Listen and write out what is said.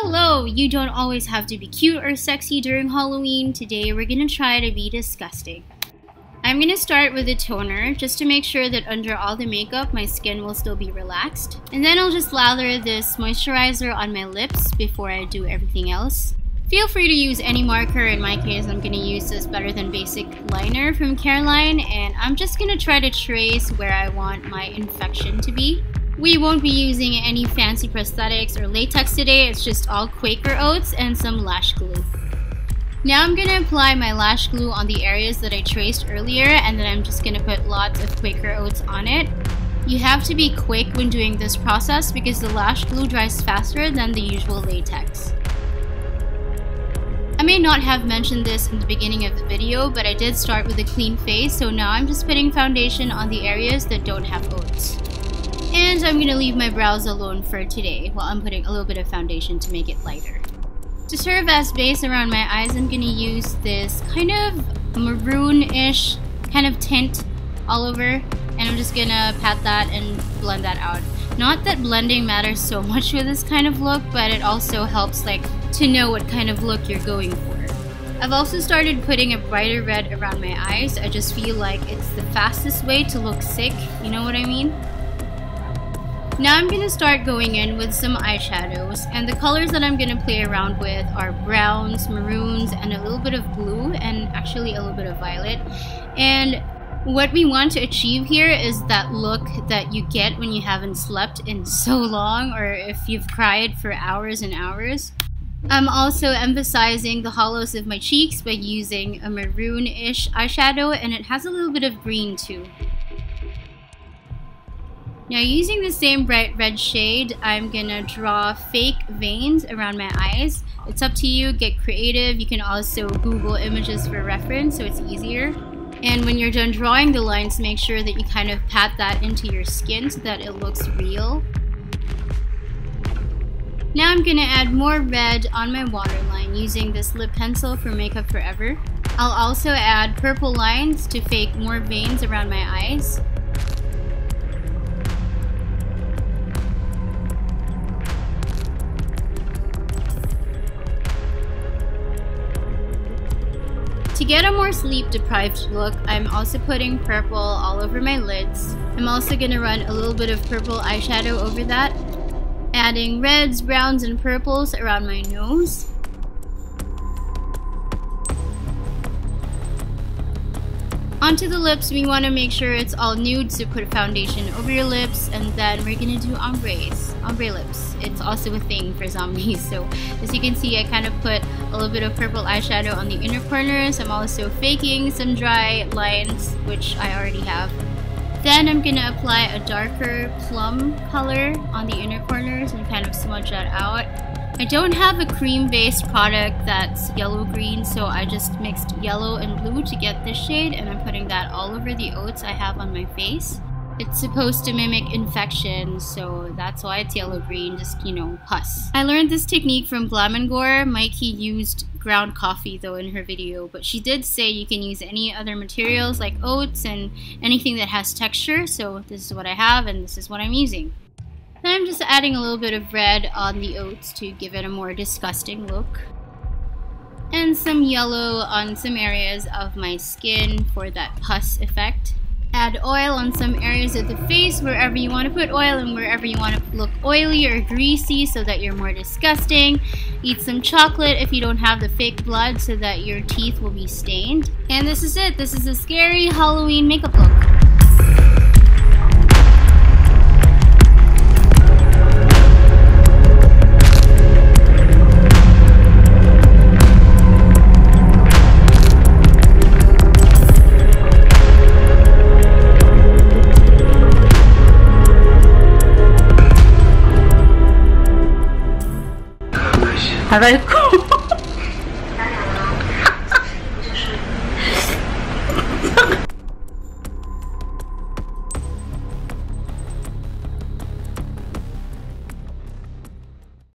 Hello! You don't always have to be cute or sexy during Halloween. Today we're gonna try to be disgusting. I'm gonna start with a toner just to make sure that under all the makeup my skin will still be relaxed. And then I'll just lather this moisturizer on my lips before I do everything else. Feel free to use any marker. In my case, I'm gonna use this Better Than Basic liner from Caroline, and I'm just gonna try to trace where I want my infection to be. We won't be using any fancy prosthetics or latex today, it's just all Quaker Oats and some lash glue. Now I'm gonna apply my lash glue on the areas that I traced earlier, and then I'm just gonna put lots of Quaker Oats on it. You have to be quick when doing this process because the lash glue dries faster than the usual latex. I may not have mentioned this in the beginning of the video, but I did start with a clean face, so now I'm just putting foundation on the areas that don't have oats. And I'm gonna leave my brows alone for today while I'm putting a little bit of foundation to make it lighter. To serve as base around my eyes, I'm gonna use this kind of maroon-ish kind of tint all over, and I'm just gonna pat that and blend that out. Not that blending matters so much with this kind of look, but it also helps to know what kind of look you're going for. I've also started putting a brighter red around my eyes. I just feel like it's the fastest way to look sick, you know what I mean? Now I'm gonna start going in with some eyeshadows, and the colors that I'm gonna play around with are browns, maroons, and a little bit of blue, and actually a little bit of violet. And what we want to achieve here is that look that you get when you haven't slept in so long, or if you've cried for hours and hours. I'm also emphasizing the hollows of my cheeks by using a maroon-ish eyeshadow, and it has a little bit of green too. Now using the same bright red shade, I'm gonna draw fake veins around my eyes. It's up to you, get creative. You can also Google images for reference so it's easier. And when you're done drawing the lines, make sure that you kind of pat that into your skin so that it looks real. Now I'm gonna add more red on my waterline using this lip pencil from Makeup Forever. I'll also add purple lines to fake more veins around my eyes. To get a more sleep-deprived look, I'm also putting purple all over my lids. I'm also going to run a little bit of purple eyeshadow over that, adding reds, browns, and purples around my nose. Onto the lips, we want to make sure it's all nude, so put foundation over your lips, and then we're going to do ombre lips. It's also a thing for zombies, so as you can see, I kind of put a little bit of purple eyeshadow on the inner corners. I'm also faking some dry lines, which I already have. Then I'm going to apply a darker plum color on the inner corners and kind of smudge that out. I don't have a cream-based product that's yellow-green, so I just mixed yellow and blue to get this shade, and I'm putting that all over the oats I have on my face. It's supposed to mimic infection, so that's why it's yellow-green, just, you know, pus. I learned this technique from Glam & Gore. Mikey used ground coffee, though, in her video, but she did say you can use any other materials like oats and anything that has texture, so this is what I have, and this is what I'm using. Then I'm just adding a little bit of red on the oats to give it a more disgusting look. And some yellow on some areas of my skin for that pus effect. Add oil on some areas of the face, wherever you want to put oil and wherever you want to look oily or greasy so that you're more disgusting. Eat some chocolate if you don't have the fake blood so that your teeth will be stained. And this is it. This is a scary Halloween makeup look. Aray ko!